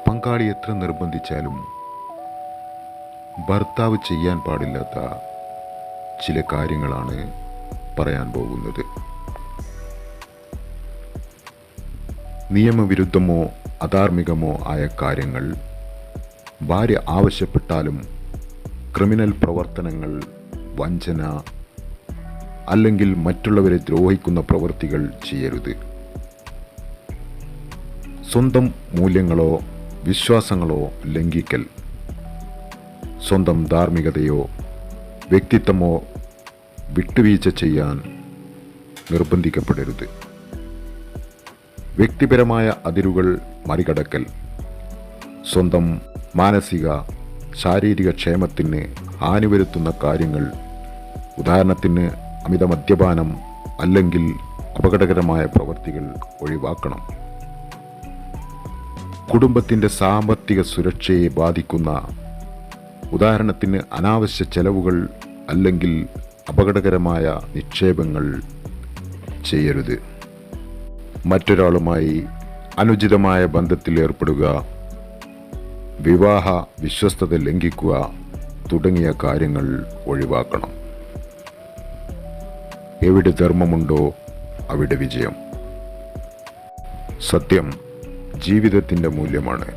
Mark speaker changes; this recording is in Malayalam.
Speaker 1: പങ്കാളി എത്ര നിർബന്ധിച്ചാലും ഭർത്താവ് ചെയ്യാൻ പാടില്ലാത്ത ചില കാര്യങ്ങളാണ് പറയാൻ പോകുന്നത്. നിയമവിരുദ്ധമോ അധാർമികമോ ആയ കാര്യങ്ങൾ ഭാര്യ ആവശ്യപ്പെട്ടാലും ക്രിമിനൽ പ്രവർത്തനങ്ങൾ, വഞ്ചന അല്ലെങ്കിൽ മറ്റുള്ളവരെ ദ്രോഹിക്കുന്ന പ്രവൃത്തികൾ ചെയ്യരുത്. സ്വന്തം മൂല്യങ്ങളോ വിശ്വാസങ്ങളോ ലംഘിക്കൽ, സ്വന്തം ധാർമ്മികതയോ വ്യക്തിത്വമോ വിട്ടുവീഴ്ച ചെയ്യാൻ നിർബന്ധിക്കപ്പെടരുത്. വ്യക്തിപരമായ അതിരുകൾ മറികടക്കൽ, സ്വന്തം മാനസിക ശാരീരിക ക്ഷേമത്തിന് ഹാനി വരുത്തുന്ന കാര്യങ്ങൾ, ഉദാഹരണത്തിന് അമിത മദ്യപാനം അല്ലെങ്കിൽ അപകടകരമായ പ്രവൃത്തികൾ ഒഴിവാക്കണം. കുടുംബത്തിൻ്റെ സാമ്പത്തിക സുരക്ഷയെ ബാധിക്കുന്ന, ഉദാഹരണത്തിന് അനാവശ്യ ചെലവുകൾ അല്ലെങ്കിൽ അപകടകരമായ നിക്ഷേപങ്ങൾ ചെയ്യരുത്. മറ്റൊരാളുമായി അനുചിതമായ ബന്ധത്തിൽ ഏർപ്പെടുക, വിവാഹ വിശ്വസ്തത ലംഘിക്കുക തുടങ്ങിയ കാര്യങ്ങൾ ഒഴിവാക്കണം. എവിടെ ധർമ്മമുണ്ടോ അവിടെ വിജയം. സത്യം ജീവിതത്തിൻ്റെ മൂല്യമാണ്.